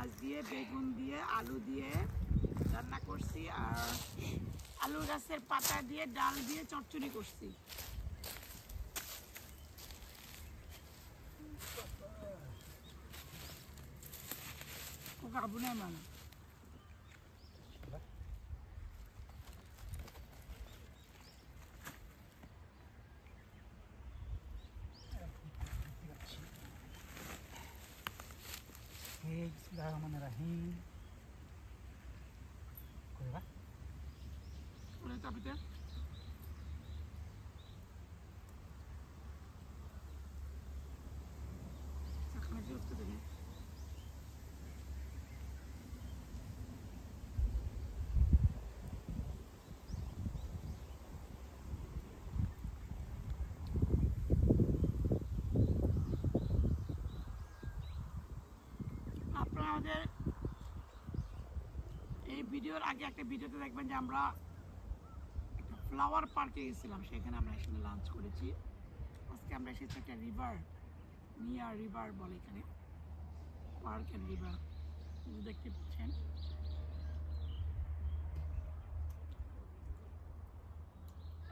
মাছ দিয়ে বেগুন দিয়ে আলু দিয়ে রান্না করছি আর আলু গাছের পাতা দিয়ে ডাল দিয়ে চচ্চড়ি করছি। ও খাবো না মানে Bismillahirrahmanirrahim. Kau apa? Boleh tak Peter? Sakna jauh tu tadi. আপনাদের এই ভিডিওর আগে একটা ভিডিওতে দেখবেন যে আমরা একটা ফ্লাওয়ার পার্কে গেছিলাম, সেখানে আমরা এখানে লাঞ্চ করেছি। আজকে আমরা এসেছি একটা রিভার, নিয়ার রিভার বলে এখানে, পার্ক অ্যান্ড রিভার দেখতে পাচ্ছেন।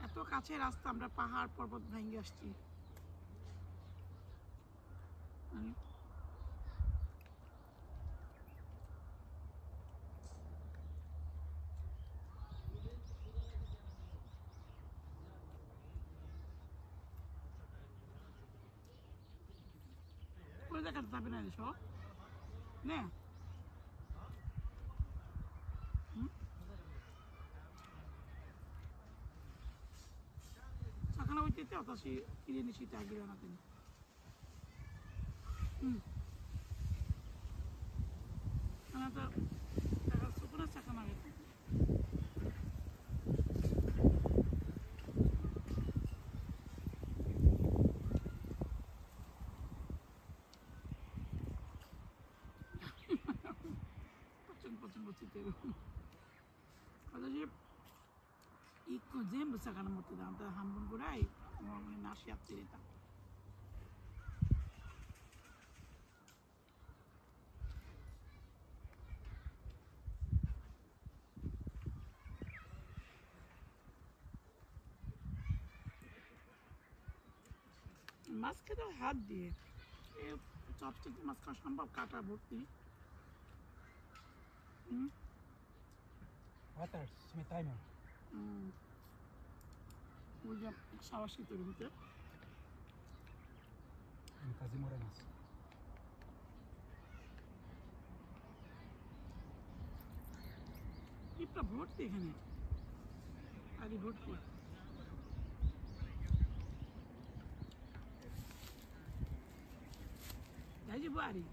এত কাছে রাস্তা, আমরা পাহাড় পর্বত ভেঙে আসছি। দেখাতে যাবে না সব না সকালে হইতে অত কিনে নিছি আগে বানাতে সুপুরা চাকা না Ikut sana moto da anta hambun gurai ngomongin nasihat cerita. মাছ খেতে হাত দিয়ে চপচে মাছ খাওয়া সম্ভব, কাটা ভর্তি। Water, may timer. ওই যে সাওয়া শীতের ভিতরে কাজী মরে মাছ। পিঁপড়া ভর্তি এখানে, আরে ভর্তি। যাই যে বাড়ি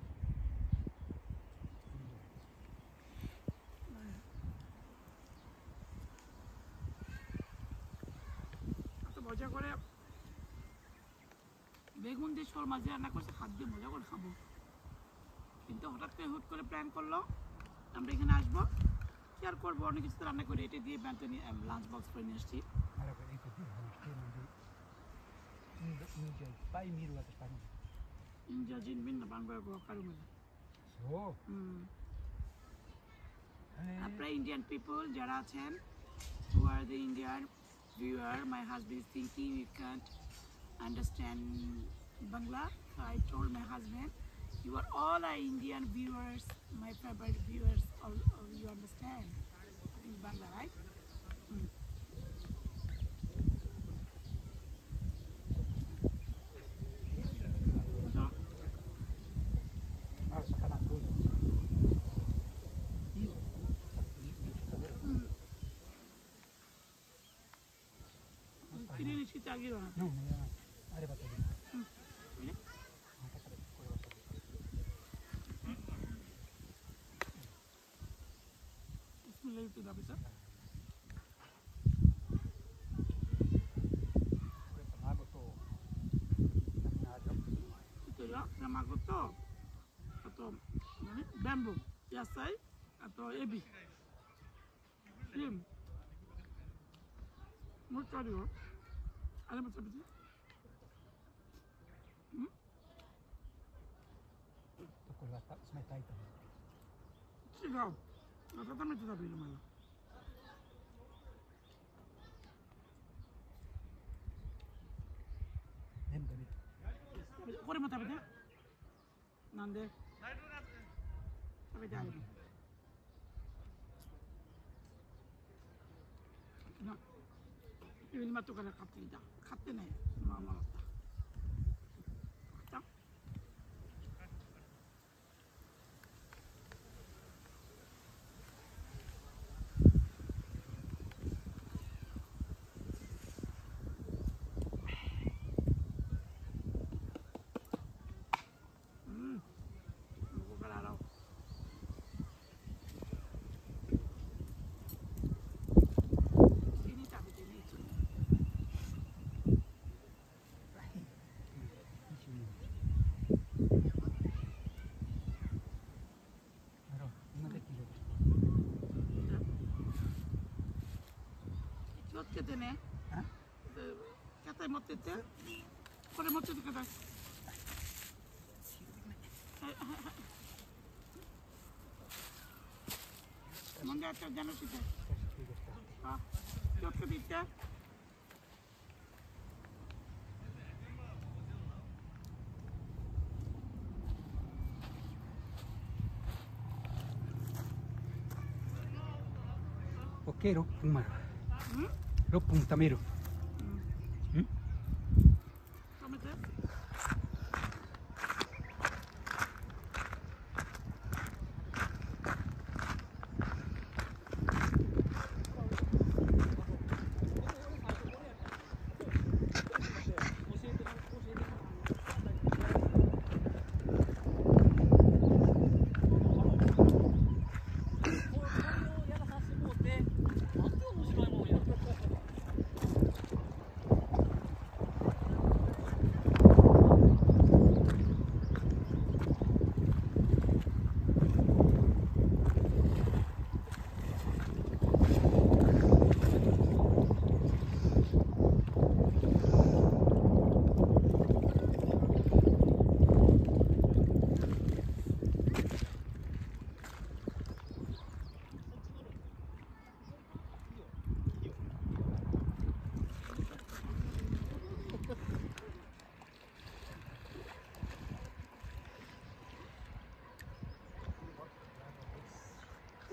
মজা করে বেগুন দিয়ে শোল মাছ রান্না করছে, হাত দিয়ে মজা করে খাবো। কিন্তু হঠাৎ করে হুট করে প্ল্যান করলো আমরা এখানে আসবো, কি আর করবো, অনেক কিছু রান্না করি। এটা দিয়ে ব্যান্তে লাঞ্চ বক্স করে নিয়ে আসছি। India jin bin na bangga go karume. So. Apra Indian people jara achen, who are the Indian viewer, my husband is thinking you can't understand Bangla. So I told my husband, you are all our Indian viewers, my favorite viewers, all you understand in Bangla, right? Lagi lah. No, ada batu. Ini? Bismillah itu dah bisa. Itu ya, nama goto atau ini bambu, yasai atau ebi. Lim. Mau cari loh. Ada macam itu? Tukul watak semai itu. যাও কথা আমি তো যাবি না মানে Nem David. করে মত হবে নন্দে তবে যাই না ইবিল মত করে খাতে নেই মামা Tiene, ¿qué te motete? ¿Por qué motete que das? Manga te jano site. Ah, ¿qué te dice? Ok, ro, puma. Ro, pum, tamiro.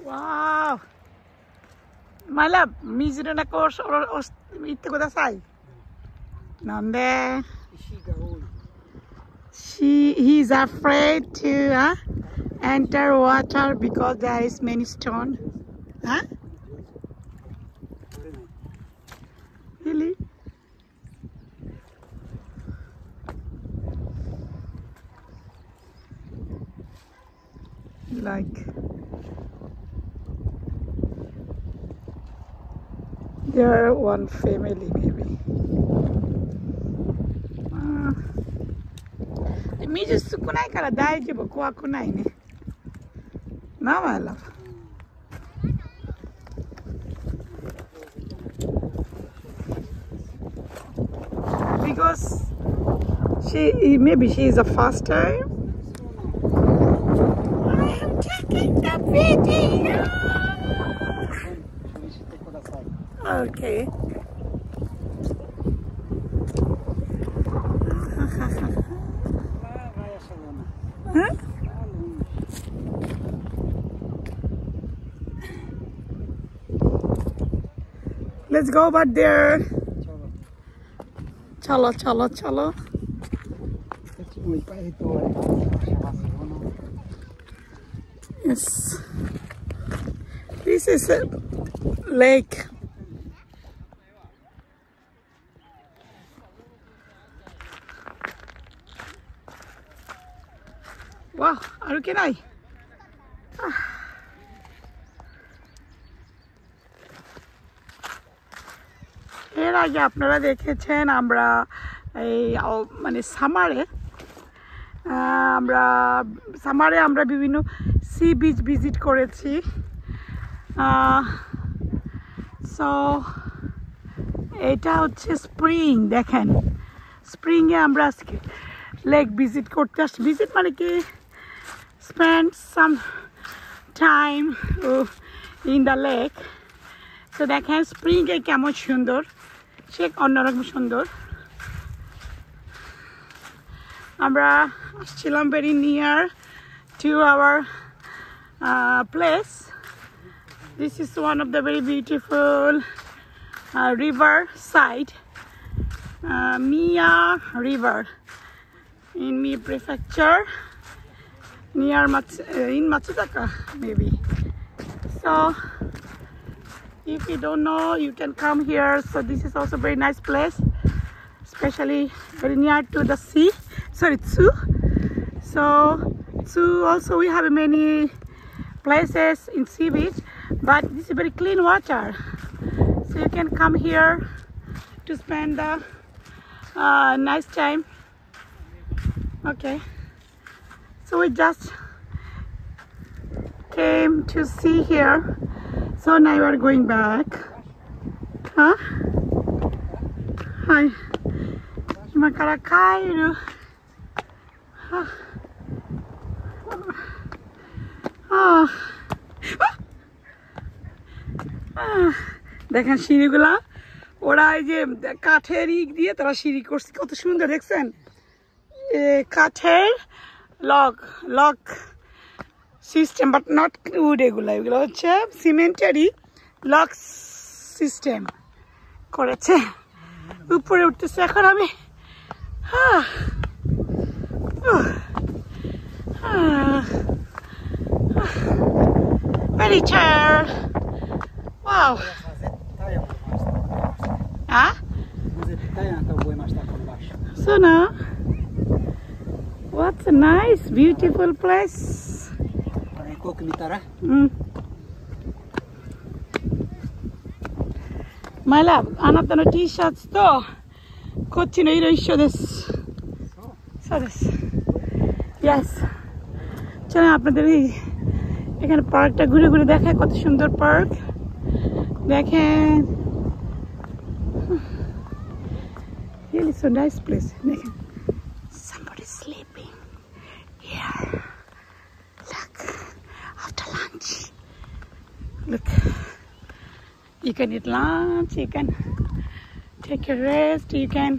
Wow! My love, Mizuru na course or ite kudasai. Nande? He is afraid to enter water because there is many stone. Huh? Really? Like they are one family maybe. Mizu kunai kara daijoubu kowaku nai ne. Na my love. Because maybe she is a first time. I am taking the video. Okay. Huh? Let's go back there. Chalo, chalo, chalo. Yes. This is a lake. Wow, aruke nai. এর আগে আপনারা দেখেছেন আমরা এই মানে সামারে আমরা বিভিন্ন sea beach visit করেছি সো এটা হচ্ছে স্প্রিং দেখেন স্প্রিংয়ে আমরা আজকে লেক ভিজিট করতে আসছি ভিজিট মানে কি spend some time in the lake. So দেখেন স্প্রিং এ কেমন সুন্দর, সে অন্যরকম সুন্দর। আমরা আসছিলাম very near to our place. This is one of the very beautiful river side, Mia River in Mie Prefecture, near in Matsutaka maybe. So if you don't know, you can come here. So this is also a very nice place, especially very near to the sea. Sorry, zoo. So zoo also we have many places in sea beach, but this is very clean water. So you can come here to spend a nice time. Okay. So we just came to see here. So now we are going back. Huh? Hi. Makarakairu. দেখেন সিঁড়িগুলা ওরা এই যে কাঠের ইট দিয়ে তারা সিঁড়ি করছে, কত সুন্দর দেখছেন। কাঠের lock system, but not wood. এগুলো হচ্ছে সিমেন্টেরই লক সিস্টেম করেছে। উপরে উঠতেছে এখন আমি। Very tired. Wow. Huh? So now, what's a nice, beautiful place. My love, another t-shirts though. Kochino iroisho desu. So this. Yes. চলেন আপনাদের এখানে পার্কটা ঘুরে ঘুরে দেখায়, কত সুন্দর পার্ক দেখেন। Really so nice place. দেখেন somebody sleeping here. Look, after lunch. Look, you can eat lunch, you can take a rest, you can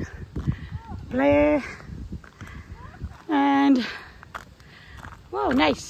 play, and wow, nice.